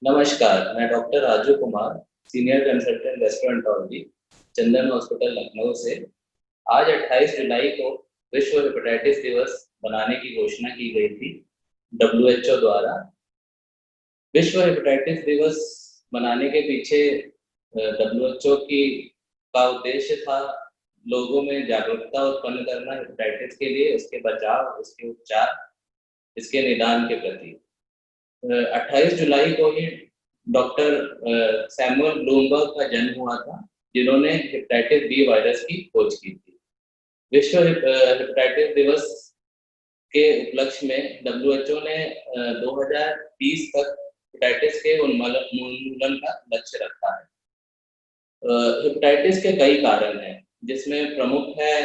नमस्कार, मैं doctor Raju Kumar, senior consultant gastroenterology, Chandan hospital Lucknow से। आज 28 जुलाई को विश्व हेपेटाइटिस दिवस मनाने की घोषणा की गई थी डब्ल्यूएचओ द्वारा। विश्व हेपेटाइटिस दिवस मनाने के पीछे डब्ल्यूएचओ की का उद्देश्य था लोगों में जागरूकता उत्पन्न करना हेपेटाइटिस के लिए, इसके बचाव, इसके उपचार, इसके निदान के प्रति। 28 जुलाई को ही डॉक्टर सैमुअल ब्लूमबर्ग का जन्म हुआ था, जिन्होंने हेपेटाइटिस बी वायरस की खोज की थी। विश्व हेपेटाइटिस दिवस के उपलक्ष्य में डब्ल्यूएचओ ने 2030 तक हेपेटाइटिस के उन्मूलन का लक्ष्य रखा है। हेपेटाइटिस के कई कारण हैं, जिसमें प्रमुख है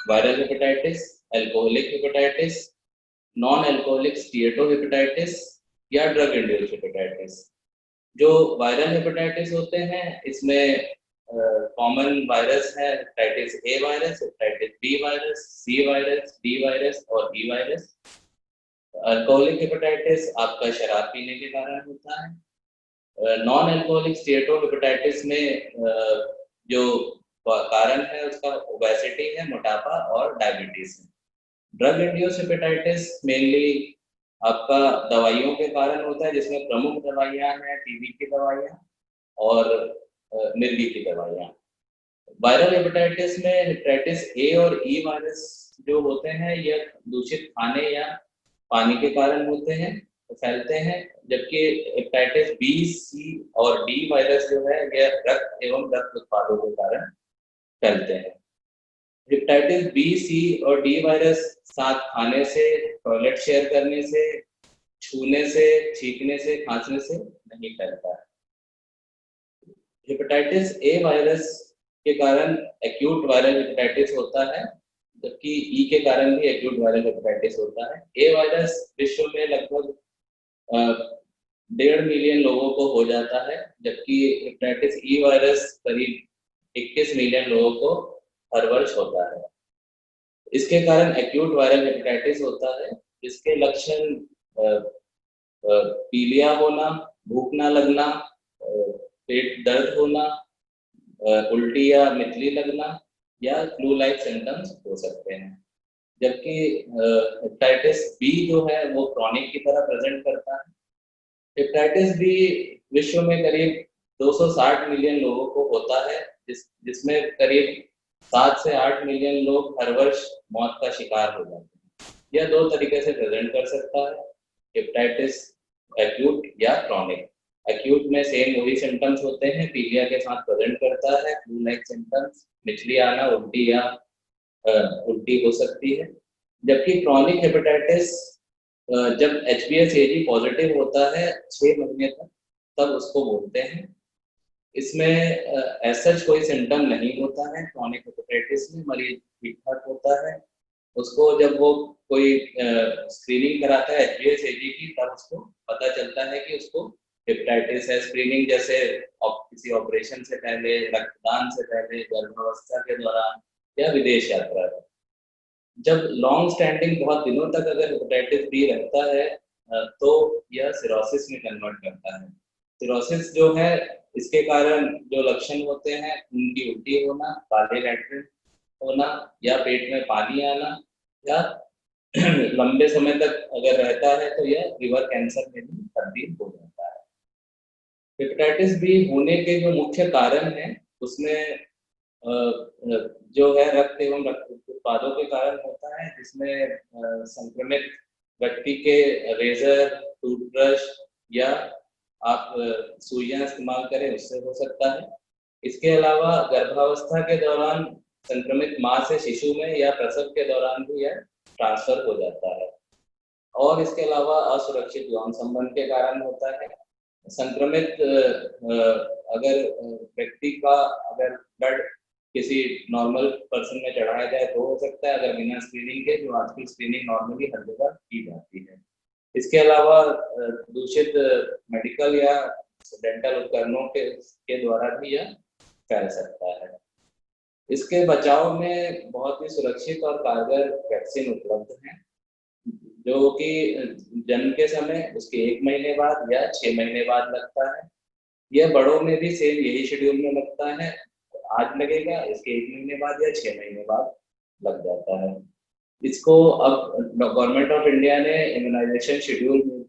viral hepatitis, alcoholic hepatitis, non alcoholic steatohepatitis या ड्रग इंड्यूस्ड हेपेटाइटिस। जो वायरल हेपेटाइटिस होते हैं, इसमें कॉमन वायरस है hepatitis A virus, hepatitis B virus, C virus, D virus और ई वायरस। अल्कोहलिक हेपेटाइटिस आपका शराब पीने के कारण होता है। नॉन अल्कोहलिक स्टीएटोहेपेटाइटिस में जो कारण है उसका ओबेसिटी है, मोटापा और डायबिटीज है। ड्रग इंड्यूस्ड हेपेटाइटिस मेनली आपका दवाइयों के कारण होता है, जिसमें प्रमुख दवाइयां हैं टीबी की दवाइयां और मिर्गी की दवाइयां। वायरल हेपेटाइटिस में हेपेटाइटिस ए और ई वायरस जो होते हैं, यह दूषित खाने या पानी के कारण होते हैं, फैलते हैं। जबकि हेपेटाइटिस बी, सी और डी वायरस जो है, यह रक्त एवं रक्त उत्पादों के कारण फैलते हैं। हेपेटाइटिस बी, सी और डी वायरस साथ खाने से, टॉयलेट शेयर करने से, छूने से, छींकने से, खांसने से नहीं फैलता है। हेपेटाइटिस ए वायरस के कारण एक्यूट वायरल हेपेटाइटिस होता है, जबकि ई के कारण भी एक्यूट वायरल हेपेटाइटिस होता है। ए वायरस विश्व में लगभग 1.5 मिलियन लोगों को हो जाता है, जबकि हेपेटाइटिस ई वायरस करीब 21 मिलियन लोगों को हर वर्ष होता है। इसके कारण एक्यूट वायरल हेपेटाइटिस होता है, जिसके लक्षण पीलिया होना, भूख ना लगना, पेट दर्द होना, उल्टी या मितली लगना या फ्लू लाइक सिम्टम्स हो सकते हैं। जबकि हेपेटाइटिस बी जो है वो क्रॉनिक की तरह प्रेजेंट करता है। हेपेटाइटिस बी विश्व में करीब 260 मिलियन लोगों को होता है, जिसमें करीब 7 से 8 मिलियन लोग हर वर्ष मौत का शिकार हो जाते हैं। यह 2 तरीके से प्रेजेंट कर सकता है, हेपेटाइटिस एक्यूट या क्रॉनिक। एक्यूट में सेम वही सिम्टम्स होते हैं, पीलिया के साथ प्रेजेंट करता है, फ्लू लाइक सिम्टम्स, मिचली आना, उल्टी या उल्टी हो सकती है। जबकि क्रॉनिक हेपेटाइटिस जब HbS-Ag पॉजिटिव होता है 6 महीने तक, तब उसको बोलते हैं। इसमें ऐसा कोई सिम्टम नहीं होता है। क्रॉनिक हेपेटाइटिस में मरीज ठीक ठाक होता है। उसको जब वो कोई स्क्रीनिंग कराता है HbS-Ag की, तब उसको पता चलता है कि उसको हेपेटाइटिस है। स्क्रीनिंग जैसे किसी ऑपरेशन से पहले, रक्तदान से पहले, गर्भावस्था के दौरान या विदेश यात्रा। जब लॉन्ग स्टैंडिंग बहुत दिनों तक अगर हेपेटाइटिस बी रहता है, तो यह सिरोसिस में कन्वर्ट करता है। सिरोसिस जो है, इसके कारण जो लक्षण होते हैं, उनकी उल्टी होना, काले लैट्रिन होना या पेट में पानी आना, या लंबे समय तक अगर रहता है तो यह लिवर कैंसर में भी तब्दील हो जाता है। हेपेटाइटिस बी होने के जो मुख्य कारण हैं, उसमें जो है रक्त एवं रक्त उत्पादों के कारण होता है, जिसमें संक्रमित व्यक्ति के रेजर, टूथब्रश या आप सुइयां इस्तेमाल करें, उससे हो सकता है। इसके अलावा गर्भावस्था के दौरान संक्रमित मां से शिशु में या प्रसव के दौरान भी यह ट्रांसफर हो जाता है। और इसके अलावा असुरक्षित यौन संबंध के कारण होता है। संक्रमित अगर व्यक्ति का अगर ब्लड किसी नॉर्मल पर्सन में चढ़ाया जाए तो हो सकता है, अगर बिना स्क्रीनिंग के, जो आजकल स्क्रीनिंग नॉर्मली हर जगह की जाती है। इसके अलावा दूषित मेडिकल या डेंटल उपकरणों के द्वारा भी यह फैल सकता है। इसके बचाव में बहुत ही सुरक्षित और कारगर वैक्सीन उपलब्ध हैं। जो कि जन्म के समय उसके 1 महीने बाद या 6 महीने बाद लगता है। यह बड़ों में भी सेम यही शेड्यूल में लगता है, आज लगेगा, इसके 1 महीने बाद या 6 महीने बाद लग जाता है। इसको अब गवर्नमेंट ऑफ इंडिया ने इम्यूनाइजेशन शेड्यूल में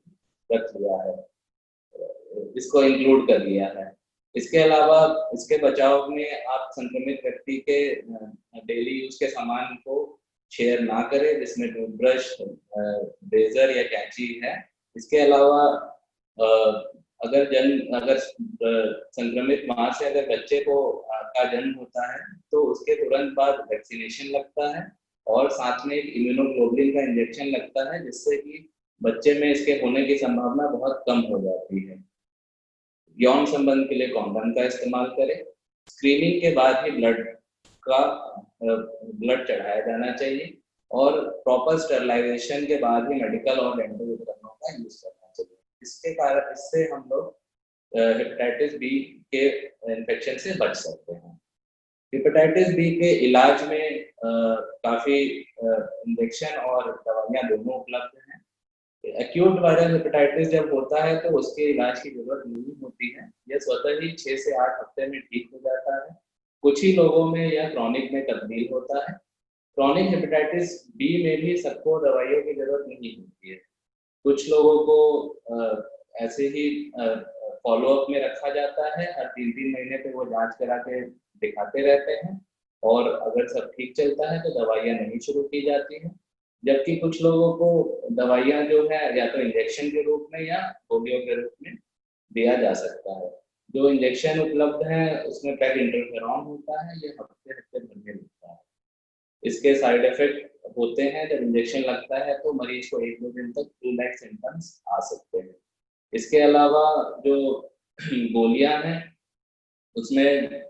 रख लिया है, इसको इंक्लूड कर लिया है। इसके अलावा इसके बचाव में आप संक्रमित व्यक्ति के डेली यूज के सामान को शेयर ना करें, जिसमें टूथब्रश, रेजर या कैंची है। इसके अलावा अगर संक्रमित मां से अगर बच्चे को का जन्म होता है तो उसके तुरंत बाद वैक्सीनेशन लगता है और साथ में एक इम्यूनोग्लोबुलिन का इंजेक्शन लगता है, जिससे कि बच्चे में इसके होने की संभावना बहुत कम हो जाती है। यौन संबंध के लिए कॉन्डोम का इस्तेमाल करें। स्क्रीनिंग के बाद ही ब्लड चढ़ाया जाना चाहिए और प्रॉपर स्टरलाइजेशन के बाद ही मेडिकल और डेंटल उपकरणों का यूज करना चाहिए। इससे हम लोग हेपेटाइटिस बी के इन्फेक्शन से बच सकते हैं। हेपेटाइटिस बी के इलाज में काफी इंजेक्शन और दवाइयाँ दोनों उपलब्ध हैं। एक्यूट वायरल हेपेटाइटिस जब होता है तो उसके इलाज की जरूरत नहीं होती है, यह स्वतः ही 6 से 8 हफ्ते में ठीक हो जाता है। कुछ ही लोगों में यह क्रॉनिक में तब्दील होता है। क्रॉनिक हेपेटाइटिस बी में भी सबको दवाइयों की जरूरत नहीं होती है। कुछ लोगों को ऐसे ही फॉलोअप में रखा जाता है, हर 3-3 महीने पे वो जांच करा के दिखाते रहते हैं और अगर सब ठीक चलता है तो दवाइयाँ नहीं शुरू की जाती हैं। जबकि कुछ लोगों को दवाइयाँ जो है या तो इंजेक्शन के रूप में या पोलियो के रूप में दिया जा सकता है। जो इंजेक्शन उपलब्ध है उसमें पैग इंटरफेरॉन होता है, ये हफ्ते-हफ्ते भर में मिलता है। इसके साइड इफेक्ट होते हैं, जब इंजेक्शन लगता है तो मरीज को 1-2 दिन तक फ्लू लाइक सिम्पटम्स आ सकते हैं। इसके अलावा जो गोलियां हैं उसमें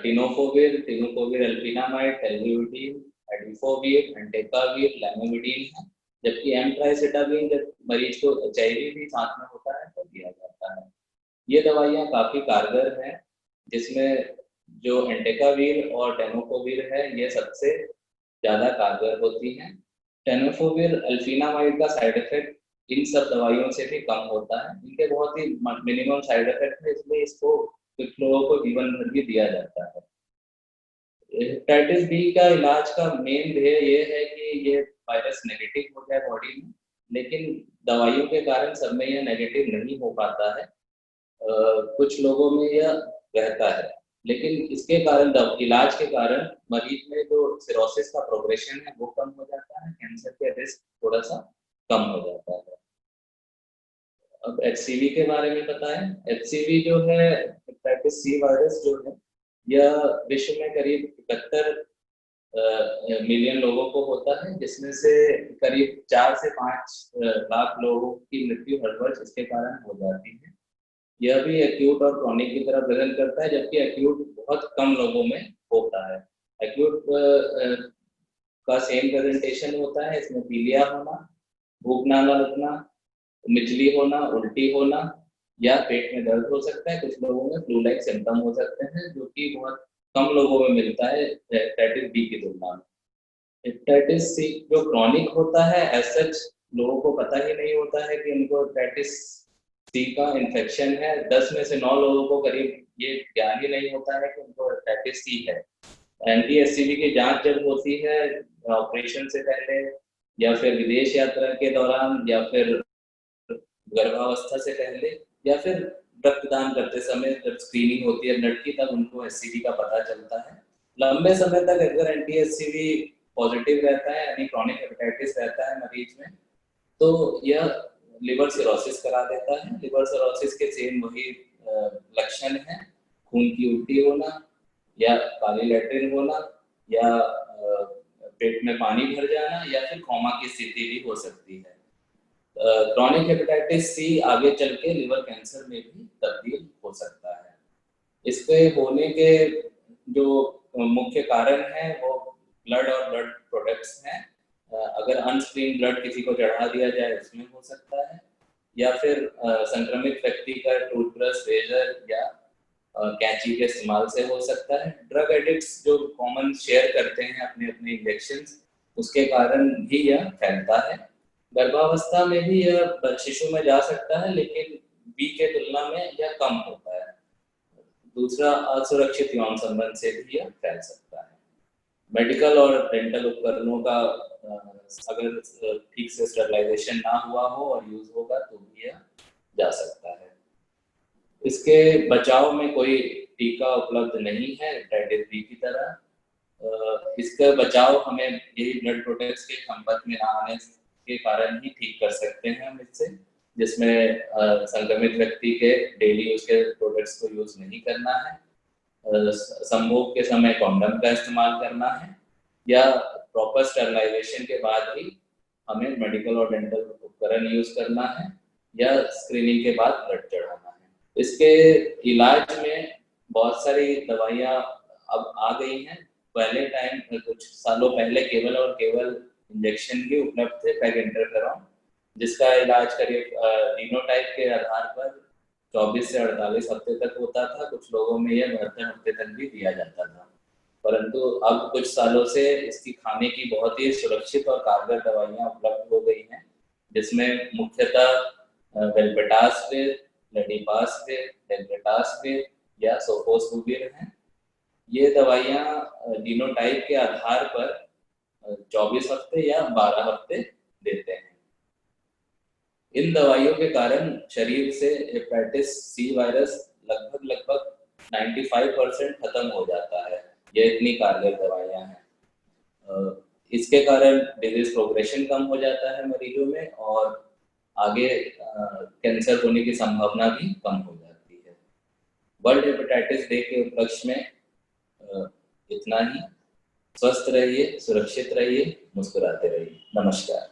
टेनोफोविर, अल्फिनामाइड, टेल्विडिन, एडिफोविर, एंटेकाविर, लैमोविडिन है। जबकि एमट्राइसिटाबिन जब मरीज को एचआईवी भी साथ में होता है तो दिया जाता है। ये दवाइयाँ काफी कारगर हैं, जिसमें जो एंटेकाविर और टेनोफोविर है ये सबसे ज्यादा कारगर होती हैं। टेनोफोविर, अल्फिनामाइड का साइड इफेक्ट इन सब दवाइयों से भी कम होता है। इनके बहुत ही मिनिमम साइड इफेक्ट है, इसलिए इसको कुछ लोगों को जीवन भर भी दिया जाता है। हेपेटाइटिस बी का इलाज का मेन ध्येय ये है कि ये वायरस नेगेटिव हो जाए बॉडी में, लेकिन दवाइयों के कारण सब में यह नेगेटिव नहीं हो पाता है। कुछ लोगों में यह रहता है, लेकिन इसके कारण इलाज के कारण मरीज में जो सिरोसिस का प्रोग्रेशन है वो कम हो जाता है, कैंसर के रिस्क थोड़ा सा कम हो जाता है। अब एचसीवी के बारे में बताएं। एचसीवी जो है, हेपेटाइटिस सी वायरस जो है, यह विश्व में करीब 71 मिलियन लोगों को होता है, जिसमें से करीब 4 से 5 लाख लोगों की मृत्यु हर वर्ष इसके कारण हो जाती है। यह भी एक्यूट और क्रॉनिक की तरह प्रेजेंट करता है, जबकि एक्यूट बहुत कम लोगों में होता है। एक्यूट का सेम प्रेजेंटेशन होता है, इसमें पीलिया होना, भूख ना लगना, मिचली होना, उल्टी होना या पेट में दर्द हो सकता है। कुछ लोगों में फ्लू लाइक सिम्टम हो सकते हैं, जो कि बहुत कम लोगों में मिलता है हेपेटाइटिस बी की तुलना में। हेपेटाइटिस सी जो क्रॉनिक होता है, एज सच लोगों को पता ही नहीं होता है कि उनको हेपेटाइटिस सी का इन्फेक्शन है। 10 में से 9 लोगों को करीब ये ज्ञान ही नहीं होता है कि उनको हेपेटाइटिस सी है। एनटीएससीवी की जांच जब होती है ऑपरेशन से पहले या फिर विदेश यात्रा के दौरान या फिर गर्भावस्था से पहले या फिर रक्तदान करते समय जब स्क्रीनिंग होती है ब्लड की, तब उनको एससीवी का पता चलता है। लंबे समय तक अगर एनटीएससीवी पॉजिटिव रहता है, यानी क्रॉनिक हेपेटाइटिस रहता है मरीज में, तो यह लिवर सिरोसिस करा देता है। लिवर सिरोसिस के सेम वही लक्षण है, खून की उल्टी होना या काली लैट्रिन होना या पेट में पानी भर जाना या फिर कोमा की स्थिति भी हो सकती है। क्रॉनिक हेपेटाइटिस सी आगे चल के लिवर कैंसर में भी तब्दील हो सकता है। इसके होने के जो मुख्य कारण हैं वो ब्लड और ब्लड प्रोडक्ट्स हैं। अगर अनस्क्रीन ब्लड किसी को चढ़ा दिया जाए उसमें हो सकता है, या फिर संक्रमित व्यक्ति का टूथब्रश, रेजर या कैंची के इस्तेमाल से हो सकता है। ड्रग एडिक्ट्स जो कॉमन शेयर करते हैं अपने अपने इंजेक्शन, उसके कारण भी यह फैलता है। गर्भावस्था में भी यह शिशु में जा सकता है, लेकिन बी के तुलना में यह कम होता है। दूसरा, असुरक्षित यौन संबंध से भी यह फैल सकता है। मेडिकल और डेंटल उपकरणों का अगर ठीक से स्टरलाइजेशन ना हुआ हो और यूज होगा तो भी यह जा सकता है। इसके बचाव में कोई टीका उपलब्ध नहीं है हेपेटाइटिस बी की तरह। इसका बचाव हमें यही ब्लड प्रोडक्ट्स के संपर्क में ना आने के कारण ही ठीक कर सकते हैं हम इससे, जिसमें संक्रमित व्यक्ति के डेली उसके प्रोडक्ट्स को यूज नहीं करना है, संभोग के समय कॉन्डम का इस्तेमाल करना है, या प्रॉपर स्टरलाइजेशन के बाद ही हमें मेडिकल और डेंटल उपकरण यूज करना है, या स्क्रीनिंग के बाद ब्लड चढ़ाना है। इसके इलाज में बहुत सारी दवाइयाँ अब आ गई हैं। पहले टाइम कुछ सालों पहले केवल और केवल इंजेक्शन ही उपलब्ध थे, पैग इंटरफेरॉन, जिसका इलाज करीब जीनोटाइप के आधार पर 24 से 48 हफ्ते तक होता था। कुछ लोगों में यह 72 हफ्ते तक भी दिया जाता था। परंतु अब कुछ सालों से इसकी खाने की बहुत ही सुरक्षित और कारगर दवाइयाँ उपलब्ध हो गई हैं, जिसमें मुख्यतः वेल्पेटास्विर, लेडिपास्विर, डेल्टास्विर या सोफोस्बुविर हैं। ये दवाइयाँ जीनोटाइप के आधार पर 24 हफ्ते या 12 हफ्ते देते हैं। इन दवाइयों के कारण शरीर से हेपेटाइटिस सी वायरस लगभग 95% खत्म हो जाता है। ये इतनी कारगर दवाइयाँ हैं। इसके कारण डिजीज प्रोग्रेशन कम हो जाता है मरीजों में, और आगे कैंसर होने की संभावना भी कम हो जाती है। वर्ल्ड हेपेटाइटिस डे के उपलक्ष्य में इतना ही। स्वस्थ रहिए, सुरक्षित रहिए, मुस्कुराते रहिए। नमस्कार।